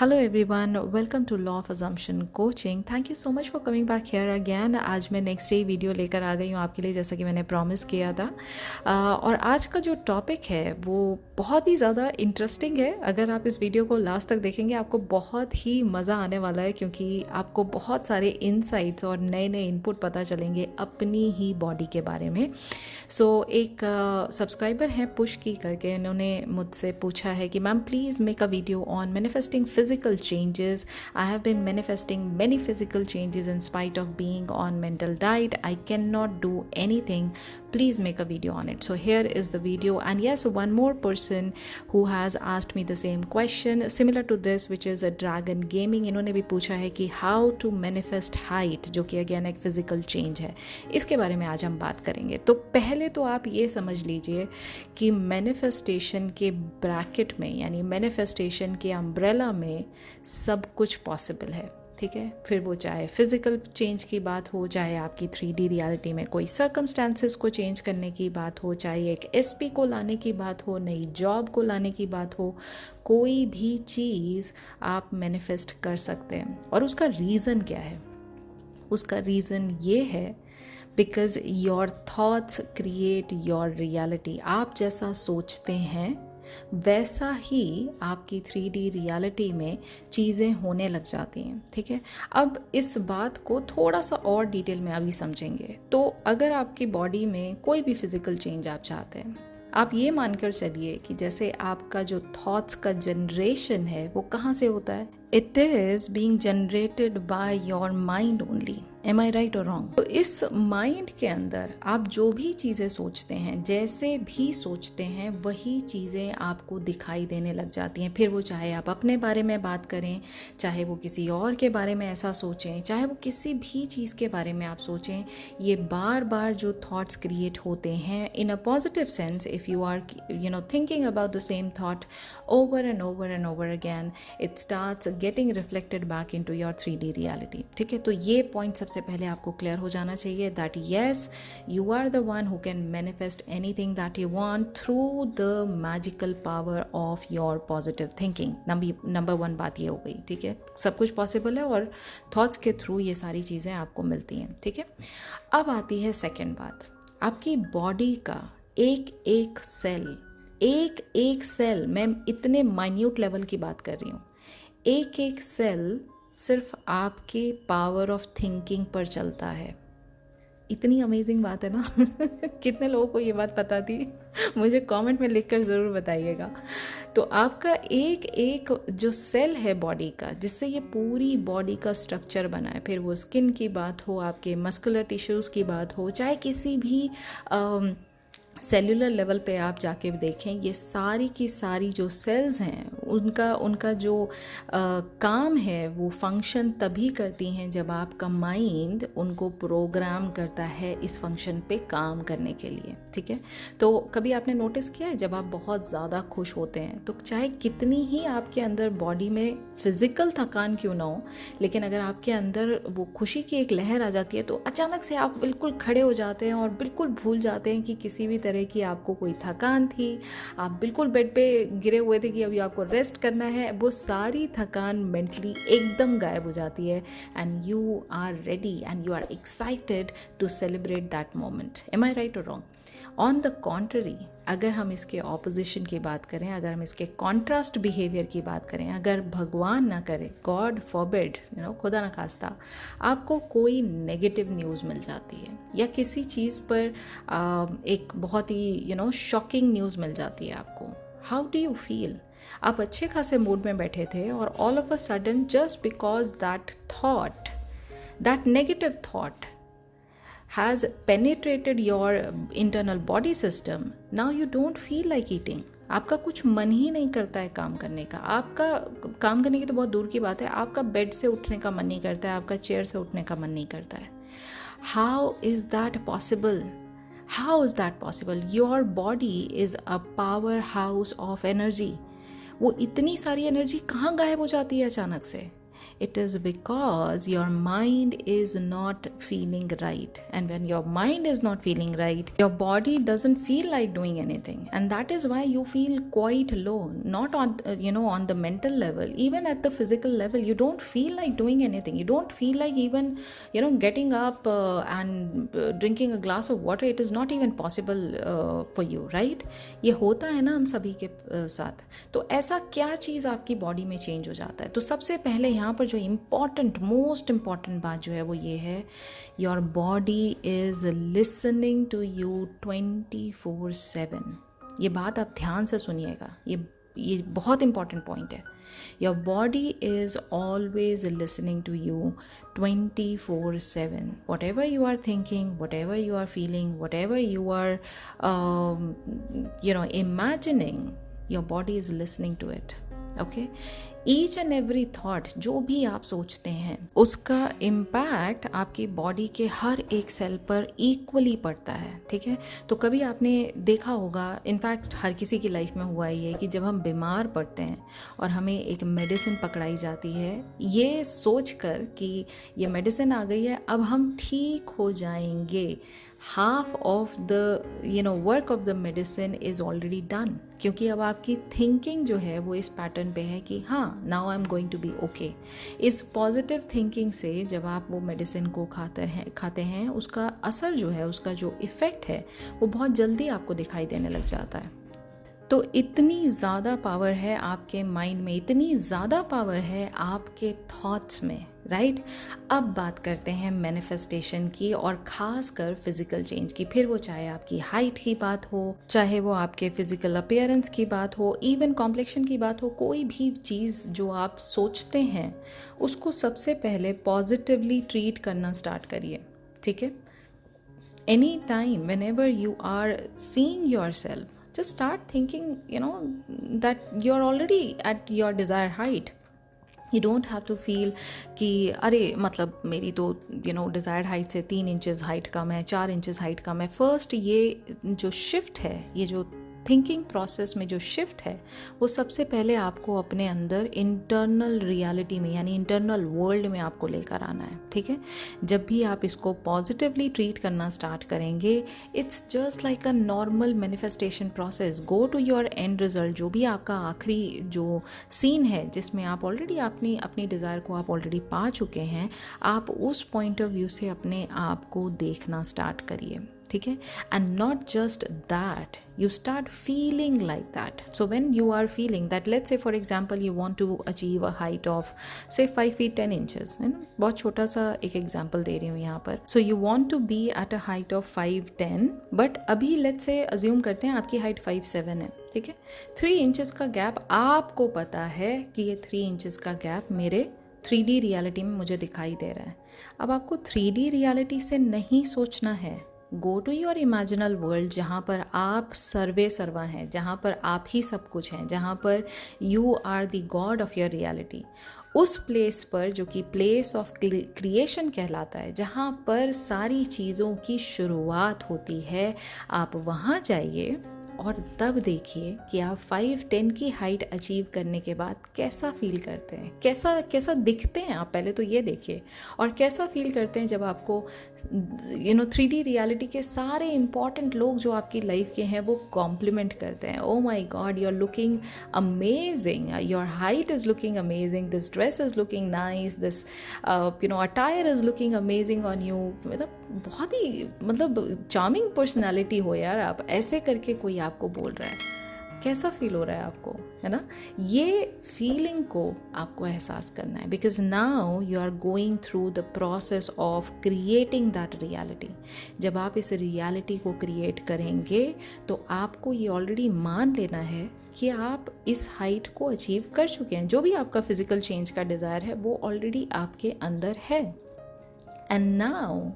Hello everyone, welcome to Law of Assumption Coaching. Thank you so much for coming back here again. आज मैं next day video लेकर आ गई हूँ आपके लिए, जैसा कि मैंने प्रॉमिस किया था। और आज का जो टॉपिक है वो बहुत ही ज़्यादा इंटरेस्टिंग है। अगर आप इस वीडियो को लास्ट तक देखेंगे आपको बहुत ही मज़ा आने वाला है, क्योंकि आपको बहुत सारे इनसाइट्स और नए नए इनपुट पता चलेंगे अपनी ही बॉडी के बारे में। एक सब्सक्राइबर हैं पुश की करके, इन्होंने मुझसे पूछा है कि ma'am please make a video on manifesting physical changes. I have been manifesting many physical changes in spite of being on mental diet. I cannot do anything. Please make a video on it. So here is the video. And yes, one more person who has asked me the same question similar to this, which is a Dragon Gaming. इन्होंने भी पूछा है कि how to manifest height, जो कि again एक physical change है। इसके बारे में आज हम बात करेंगे। तो पहले तो आप ये समझ लीजिए कि मैनिफेस्टेशन के ब्रैकेट में, यानी मैनिफेस्टेशन के अम्ब्रेला में सब कुछ पॉसिबल है। ठीक है, फिर वो चाहे फिजिकल चेंज की बात हो, चाहे आपकी 3D रियलिटी में कोई सर्कमस्टांसेस को चेंज करने की बात हो, चाहे एक SP को लाने की बात हो, नई जॉब को लाने की बात हो, कोई भी चीज़ आप मैनिफेस्ट कर सकते हैं। और उसका रीज़न क्या है? उसका रीज़न ये है because your thoughts create your reality. आप जैसा सोचते हैं वैसा ही आपकी 3D रियलिटी में चीज़ें होने लग जाती हैं। ठीक है, अब इस बात को थोड़ा सा और डिटेल में अभी समझेंगे। तो अगर आपकी बॉडी में कोई भी फिजिकल चेंज आप चाहते हैं, आप ये मानकर चलिए कि जैसे आपका जो थॉट्स का जनरेशन है वो कहाँ से होता है? It is being generated by your mind only. Am I right or wrong? तो इस माइंड के अंदर आप जो भी चीज़ें सोचते हैं, जैसे भी सोचते हैं, वही चीज़ें आपको दिखाई देने लग जाती हैं। फिर वो चाहे आप अपने बारे में बात करें, चाहे वो किसी और के बारे में ऐसा सोचें, चाहे वो किसी भी चीज़ के बारे में आप सोचें, ये बार बार जो थॉट्स क्रिएट होते हैं in a positive sense, if you are thinking about the same thought over and over and over again, it starts getting reflected back into your 3D reality. ठीक है, तो ये पॉइंट सबसे पहले आपको क्लियर हो जाना चाहिए that yes, you are the one who can manifest anything that you want through the magical power of your positive thinking. Number one बात ये हो गई। ठीक है, सब कुछ पॉसिबल है और थॉट्स के थ्रू ये सारी चीज़ें आपको मिलती हैं। ठीक है, अब आती है सेकेंड बात। आपकी बॉडी का एक एक सेल, मैं इतने माइन्यूट लेवल की बात कर रही हूँ, एक एक सेल सिर्फ आपके पावर ऑफ थिंकिंग पर चलता है। इतनी अमेजिंग बात है ना। कितने लोगों को ये बात पता थी? मुझे कमेंट में लिखकर ज़रूर बताइएगा। तो आपका एक एक जो सेल है बॉडी का, जिससे ये पूरी बॉडी का स्ट्रक्चर बना है, फिर वो स्किन की बात हो, आपके मस्कुलर टिश्यूज़ की बात हो, चाहे किसी भी सेल्यूलर लेवल पे आप जाके देखें, ये सारी की सारी जो सेल्स हैं उनका जो काम है वो फंक्शन तभी करती हैं जब आपका माइंड उनको प्रोग्राम करता है इस फंक्शन पे काम करने के लिए। ठीक है, तो कभी आपने नोटिस किया है जब आप बहुत ज़्यादा खुश होते हैं, तो चाहे कितनी ही आपके अंदर बॉडी में फिज़िकल थकान क्यों ना हो, लेकिन अगर आपके अंदर वो खुशी की एक लहर आ जाती है तो अचानक से आप बिल्कुल खड़े हो जाते हैं और बिल्कुल भूल जाते हैं कि किसी भी तरह की आपको कोई थकान थी। आप बिल्कुल बेड पे गिरे हुए थे कि अभी आपको रेस्ट करना है। वो सारी थकान मेंटली एकदम गायब हो जाती है and you are ready and you are excited to celebrate that moment. Am I right or wrong? On the contrary, अगर हम इसके ऑपोजिशन की बात करें, अगर हम इसके कॉन्ट्रास्ट बिहेवियर की बात करें, अगर भगवान ना करे, गॉड फॉरबिड, खुदा ना खास्ता, आपको कोई नेगेटिव न्यूज़ मिल जाती है या किसी चीज़ पर एक बहुत ही शॉकिंग न्यूज़ मिल जाती है आपको, हाउ डू यू फील? आप अच्छे खासे मूड में बैठे थे और all of a sudden, just because that negative thought has penetrated your internal body system, now you don't feel like eating. आपका कुछ मन ही नहीं करता है काम करने का। आपका काम करने की तो बहुत दूर की बात है, आपका बेड से उठने का मन नहीं करता है, आपका चेयर से उठने का मन नहीं करता है। How is that possible? How is that possible? Your body is a powerhouse of energy. वो इतनी सारी एनर्जी कहाँ गायब हो जाती है अचानक से? It is because your mind is not feeling right. And when your mind is not feeling right, your body doesn't feel like doing anything. And that is why you feel quite low, not on, on the mental level, even at the physical level, you don't feel like doing anything. You don't feel like even, getting up and drinking a glass of water. It is not even possible for you, right? ये होता है ना हम सभी के साथ. तो ऐसा क्या चीज़ आपकी बॉडी में चेंज हो जाता है? तो सबसे पहले यहाँ पर जो मोस्ट इम्पॉर्टेंट बात जो है वो ये है, your body is listening to you 24/7. ये बात आप ध्यान से सुनिएगा, ये बहुत इंपॉर्टेंट पॉइंट है. Your body is always listening to you 24/7. Whatever you are thinking, whatever you are feeling, whatever you are, imagining, your body is listening to it. Okay? Each and every thought, जो भी आप सोचते हैं, उसका impact आपकी body के हर एक cell पर इक्वली पड़ता है. ठीक है? तो कभी आपने देखा होगा, इनफैक्ट हर किसी की लाइफ में हुआ ही है कि जब हम बीमार पड़ते हैं और हमें एक मेडिसिन पकड़ाई जाती है, ये सोच कर कि ये मेडिसिन आ गई है, अब हम ठीक हो जाएंगे, half of the work of the medicine is already done. क्योंकि अब आपकी थिंकिंग जो है वो इस पैटर्न पे है कि हाँ, now I am going to be okay. इस पॉजिटिव थिंकिंग से जब आप वो मेडिसिन को खाते हैं, उसका असर जो है, उसका जो इफ़ेक्ट है, वो बहुत जल्दी आपको दिखाई देने लग जाता है. तो इतनी ज़्यादा पावर है आपके माइंड में, इतनी ज़्यादा पावर है आपके थॉट्स में, राइट? अब बात करते हैं मैनिफेस्टेशन की, और ख़ास कर फिज़िकल चेंज की. फिर वो चाहे आपकी हाइट की बात हो, चाहे वो आपके फिज़िकल अपीयरेंस की बात हो, इवन कॉम्प्लेक्शन की बात हो, कोई भी चीज़ जो आप सोचते हैं उसको सबसे पहले पॉजिटिवली ट्रीट करना स्टार्ट करिए. ठीक है? Any time whenever you are seeing yourself, just start thinking that you're already at your desired height. You don't have to feel कि अरे मतलब मेरी तो डिज़ायर्ड हाइट से 3 इंचेस हाइट कम है, 4 इंचेस हाइट कम है. फर्स्ट ये जो शिफ्ट है, ये जो थिंकिंग प्रोसेस में जो शिफ्ट है, वो सबसे पहले आपको अपने अंदर इंटरनल रियलिटी में, यानी इंटरनल वर्ल्ड में आपको लेकर आना है. ठीक है? जब भी आप इसको पॉजिटिवली ट्रीट करना स्टार्ट करेंगे, it's just like a normal manifestation process. Go to your end result. जो भी आपका आखिरी जो सीन है, जिसमें आप ऑलरेडी अपनी डिज़ायर को आप ऑलरेडी पा चुके हैं, आप उस पॉइंट ऑफ व्यू से अपने आप को देखना स्टार्ट करिए. ठीक है? And not just that, you start feeling like that. So when you are feeling that, let's say for example you want to achieve a height of say 5 feet 10 inches, बहुत छोटा सा एक example दे रही हूँ यहाँ पर. So you want to be at a height of 5'10", but अभी let's say assume करते हैं आपकी height 5'7" है. ठीक है? 3 inches का गैप, आपको पता है कि ये 3 inches का गैप मेरे 3D रियलिटी में मुझे दिखाई दे रहा है. अब आपको 3D रियलिटी से नहीं सोचना है. Go to your imaginal world, जहाँ पर आप सर्वा हैं, जहाँ पर आप ही सब कुछ हैं, जहाँ पर you are the god of your reality. उस प्लेस पर, जो कि प्लेस ऑफ क्रिएशन कहलाता है, जहाँ पर सारी चीज़ों की शुरुआत होती है, आप वहाँ जाइए और तब देखिए कि आप 5'10" की हाइट अचीव करने के बाद कैसा फील करते हैं, कैसा दिखते हैं आप. पहले तो ये देखिए, और कैसा फील करते हैं जब आपको 3D रियलिटी के सारे इंपॉर्टेंट लोग जो आपकी लाइफ के हैं वो कॉम्प्लीमेंट करते हैं. Oh my God, you are looking amazing, your height is looking amazing, this dress is looking nice, this attire is looking amazing on you. मतलब बहुत ही चार्मिंग पर्सनैलिटी हो यार आप, ऐसे करके कोई आपको बोल रहा है, कैसा फील हो रहा है आपको, है ना? ये फीलिंग को आपको एहसास करना है, because now you are going through the process of creating that reality. जब आप इस रियलिटी को क्रिएट करेंगे तो आपको ये ऑलरेडी मान लेना है कि आप इस हाइट को अचीव कर चुके हैं. जो भी आपका फिजिकल चेंज का डिज़ायर है वो ऑलरेडी आपके अंदर है. And now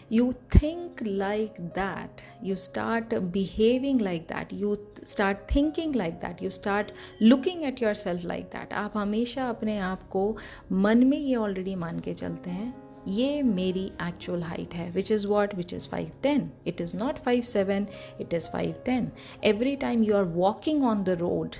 you think like that, you start behaving like that, you start thinking like that, you start looking at yourself like that. आप हमेशा अपने आप को मन में ये ऑलरेडी मान के चलते हैं, ये मेरी एक्चुअल हाइट है, which is 5'10". It is not 5'7", it is 5'10". Every time you are walking on the road,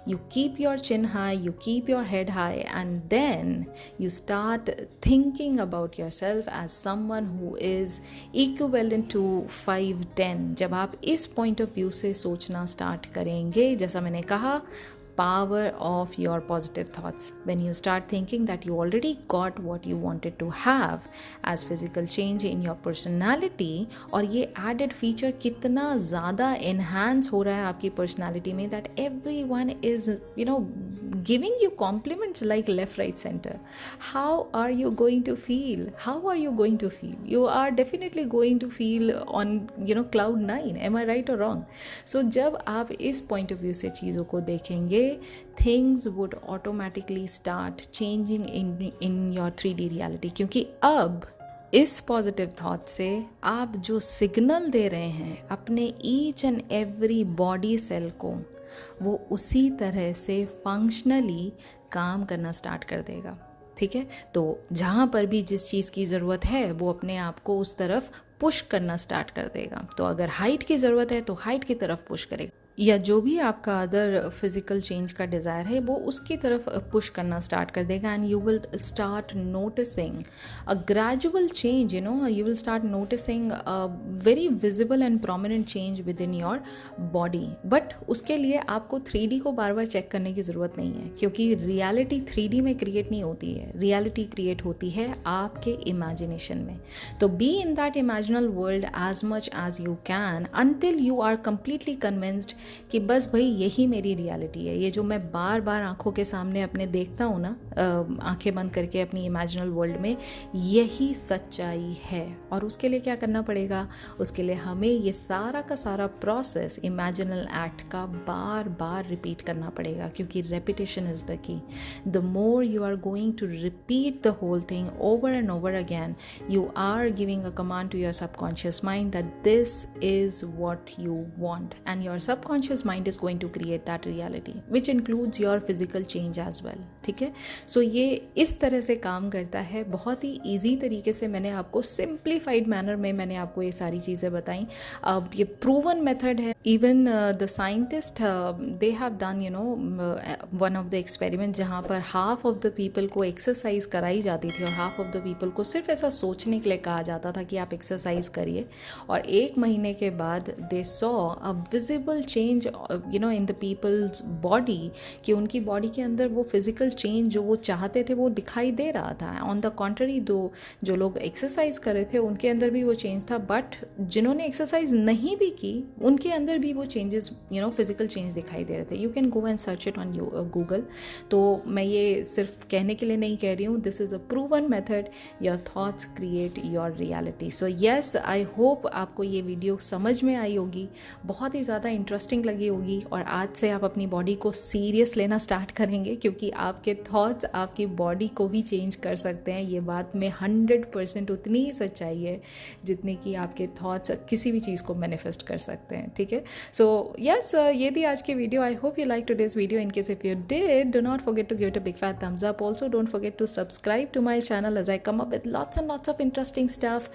You keep your chin high, you keep your head high, and then you start thinking about yourself as someone who is equivalent to 5'10". जब आप इस point of view से सोचना start करेंगे, जैसा मैंने कहा, power of your positive thoughts, when you start thinking that you already got what you wanted to have as physical change in your personality, और ये added feature कितना ज़्यादा enhance हो रहा है आपकी personality में, that everyone is giving you compliments like left, right, center. How are you going to feel? How are you going to feel? You are definitely going to feel on cloud 9. Am I right or wrong? So जब आप इस point of view से चीज़ों को देखेंगे, things would automatically start changing in your 3D reality. क्योंकि अब इस पॉजिटिव थॉट से आप जो सिग्नल दे रहे हैं अपने each and every body cell को, वो उसी तरह से फंक्शनली काम करना स्टार्ट कर देगा। ठीक है, तो जहाँ पर भी जिस चीज़ की ज़रूरत है वो अपने आप को उस तरफ पुश करना स्टार्ट कर देगा। तो अगर हाइट की ज़रूरत है तो हाइट की तरफ पुश करेगा, या जो भी आपका अदर फिजिकल चेंज का डिज़ायर है वो उसकी तरफ पुश करना स्टार्ट कर देगा। And you will start noticing a gradual change, you will start noticing a very visible and prominent change with in your body. But उसके लिए आपको 3D को बार बार चेक करने की ज़रूरत नहीं है, क्योंकि रियलिटी 3D में क्रिएट नहीं होती है, रियलिटी क्रिएट होती है आपके इमेजिनेशन में। तो be in that imaginal world as much as you can until you are completely convinced कि बस भाई यही मेरी रियलिटी है। ये जो मैं बार बार आंखों के सामने अपने देखता हूँ ना, आंखें बंद करके अपनी इमेजिनल वर्ल्ड में, यही सच्चाई है। और उसके लिए क्या करना पड़ेगा? उसके लिए हमें ये सारा का सारा प्रोसेस इमेजिनल एक्ट का बार बार रिपीट करना पड़ेगा, क्योंकि repetition is the key. The more you are going to repeat the whole thing over and over again, you are giving a command to your subconscious mind that this is what you want, and your subconscious mind is going to create that reality which includes your physical change as well. ठीक है, सो ये इस तरह से काम करता है। बहुत ही ईजी तरीके से मैंने आपको सिंप्लीफाइड मैनर में मैंने आपको ये सारी चीज़ें बताई। अब ये प्रूवन मेथड है। Even the scientist they have done one of the experiment जहाँ पर हाफ ऑफ द पीपल को एक्सरसाइज कराई जाती थी और हाफ ऑफ द पीपल को सिर्फ ऐसा सोचने के लिए कहा जाता था कि आप एक्सरसाइज करिए, और 1 महीने के बाद they saw a visible change in the people's body, कि उनकी बॉडी के अंदर वो फिजिकल चेंज जो वो चाहते थे वो दिखाई दे रहा था। ऑन द कॉन्ट्ररी जो लोग एक्सरसाइज कर रहे थे उनके अंदर भी वो चेंज था, बट जिन्होंने एक्सरसाइज नहीं भी की उनके अंदर भी वो चेंजेस फिजिकल चेंज दिखाई दे रहे थे। You can go and search it on Google. तो मैं ये सिर्फ कहने के लिए नहीं कह रही हूँ, this is a proven method. Your thoughts create your reality. So yes, I hope आपको ये वीडियो समझ में आई होगी, बहुत ही ज़्यादा इंटरेस्टिंग लगी होगी, और आज से आप अपनी बॉडी को सीरियस लेना स्टार्ट करेंगे, क्योंकि आपके थॉट्स आपकी बॉडी को भी चेंज कर सकते हैं। ये बात में 100% उतनी ही सच्चाई है जितनी कि आपके थॉट्स किसी भी चीज़ को मैनिफेस्ट कर सकते हैं। ठीक है, सो यस, ये थी आज की video. I hope you like today's video. In case if you did, do not forget to give it a big fat thumbs up. Also don't forget to subscribe to my channel as I come up with lots and lots of interesting stuff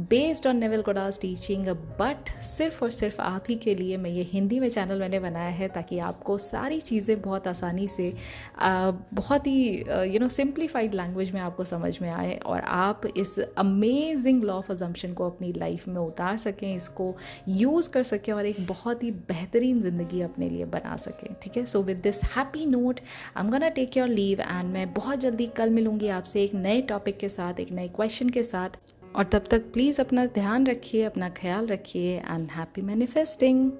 based on Neville Goddard's teaching. But सिर्फ और सिर्फ आप ही के लिए मैं ये हिंदी में channel मैंने बनाया है, ताकि आपको सारी चीज़ें बहुत आसानी से बहुत ही सिंप्लीफाइड लैंग्वेज में आपको समझ में आए, और आप इस अमेजिंग लॉ ऑफ अजम्पशन को अपनी लाइफ में उतार सकें, इसको यूज़ कर सकें और एक बहुत ही बेहतरीन ज़िंदगी अपने लिए बना सकें। ठीक है, so with this happy note I am gonna take your leave, and मैं बहुत जल्दी कल मिलूँगी आपसे एक नए टॉपिक के साथ, एक नए क्वेश्चन के साथ। और तब तक प्लीज़ अपना ध्यान रखिए, अपना ख्याल रखिए, एंड हैप्पी मैनिफेस्टिंग।